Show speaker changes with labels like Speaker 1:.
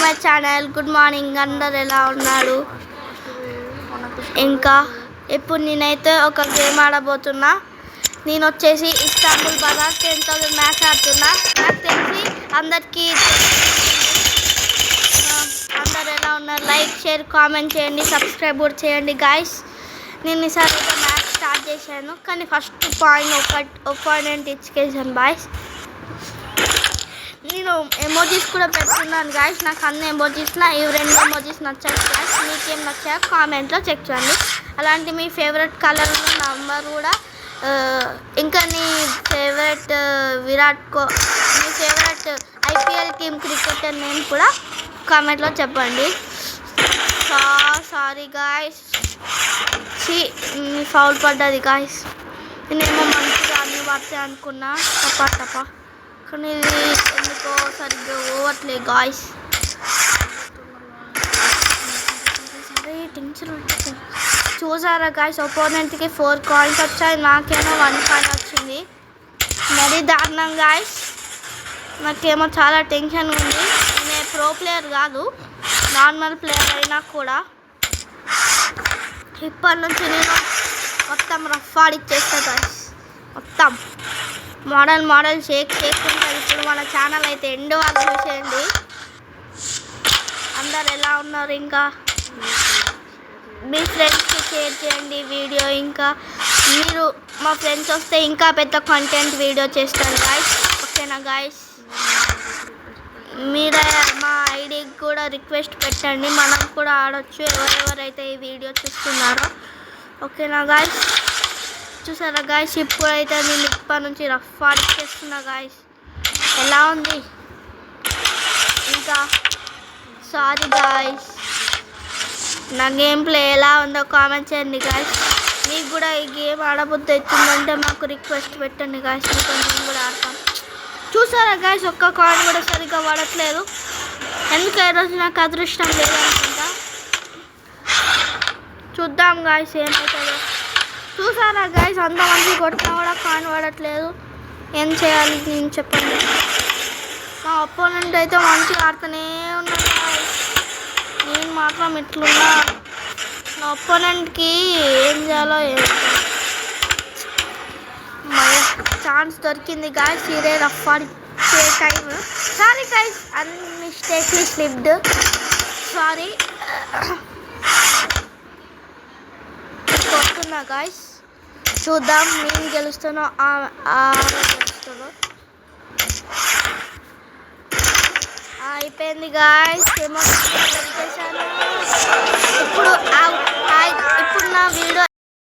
Speaker 1: My channel. Good morning, అందరు ఎలా ఉన్నారు? ఇంకా ఇప్పుడు నేనైతే ఒక గేమ్ ఆడబోతున్నా. నేను వచ్చేసి ఇస్తాంబుల్ బాజార్ 10,000 మ్యాచ్ ఆడుతున్నా. నాకు తెలిసి అందరికీ అందరు ఎలా ఉన్నారు? లైక్, షేర్, కామెంట్ చేయండి, సబ్స్క్రైబ్ కూడా చేయండి గాయస్. నేను ఈసారి అయితే మ్యాచ్ స్టార్ట్ చేశాను, కానీ ఫస్ట్ ఒపోనెంట్ ఇచ్చుకేసాను బాయ్స్. నేను ఎమోజీస్ కూడా పెట్టుకున్నాను గాయస్. నాకు అన్ని ఎమోజీస్లో ఈ 2 ఎమోజీస్ నచ్చాయి గాయస్. మీకేం నచ్చాయో కామెంట్లో చెక్ చేయండి. అలాంటి మీ ఫేవరెట్ కలర్ నంబర్ కూడా, ఇంకా నీ ఫేవరెట్ మీ favourite IPL team cricketer name కూడా కామెంట్లో చెప్పండి. సారీ గాయస్, ఫౌల్ పడ్డది గాయస్. నేనేమో మంచిగా అన్ని పడతాయి అనుకున్నా, తప్ప కానీ ఇది ఎందుకో సరిగ్గా పోవట్లే గాయస్. సరే టెన్షన్ ఉంటుంది. చూసారా గాయస్, ఒపోనెంట్కి 4 కాయిన్స్ వచ్చాయి, నాకేమో 1 కాయిన్ వచ్చింది. మరీ దారుణం గాయస్. నాకేమో చాలా టెన్షన్ ఉంది. నేను ప్రో ప్లేయర్ కాదు, నార్మల్ ప్లేయర్ అయినా కూడా ఇప్పటి నుంచి నేను మొత్తం రఫ్ ఆడిచ్చేస్తా గాయస్. మొత్తం మోడల్ షేక్ ఉంటుంది. ఇప్పుడు మన ఛానల్ అయితే ఎండ్ వాళ్ళు చూసేయండి. అందరు ఎలా ఉన్నారు? ఇంకా మీ ఫ్రెండ్స్కి షేర్ చేయండి వీడియో. ఇంకా మీరు మా ఫ్రెండ్స్ వస్తే ఇంకా పెద్ద కంటెంట్ వీడియో చేస్తాను గాయస్. ఓకేనా గాయస్? మీరే మా ఐడికి కూడా రిక్వెస్ట్ పెట్టండి, మనం కూడా ఆడొచ్చు ఎవరెవరైతే ఈ వీడియో చూస్తున్నారో. ఓకేనా గాయస్? చూసారా గాయస్, ఇప్పుడైతే నేను ఇప్పటి నుంచి రఫ్ ఆడిచ్చేస్తున్నా గాయస్. ఎలా ఉంది? ఇంకా సారీ గాయస్, నా గేమ్ ప్లే ఎలా ఉందో కామెంట్ చేయండి గాయస్. మీకు కూడా ఈ గేమ్ ఆడబుద్ధి అవుతుందంటే మాకు రిక్వెస్ట్ పెట్టండి గాయస్, మీతో నేను కూడా ఆడతాను. చూసారా గాయస్, ఒక్క కాయిన్ కూడా సరిగ్గా వాడట్లేదు. ఎందుకు ఈరోజు నాకు అదృష్టం లేదనుకుంటా. చూద్దాం గాయస్ ఏమవుతుందో. చూసారా గాయస్, అంతమంది కొట్టినా కూడా కాయిన్ వాడట్లేదు. ఏం చేయాలి నేను చెప్పండి. మా ఒపోనెంట్ అయితే మంచిగా ఆడుతూనే ఉన్నాడు గాయస్. నేను మాత్రం ఇట్లున్నా. నా ఒపోనెంట్కి ఏం చేయాలో ఛాన్స్ దొరికింది గాయస్. ఇదే రఫ్ ఆడిచ్చే time. Sorry guys, unmistakably slipped. Sorry. కొడుతున్నా గాయస్, చూద్దాం నేను గెలుస్తానో గెలుస్తానో. అయిపోయింది గాయస్, ఏమో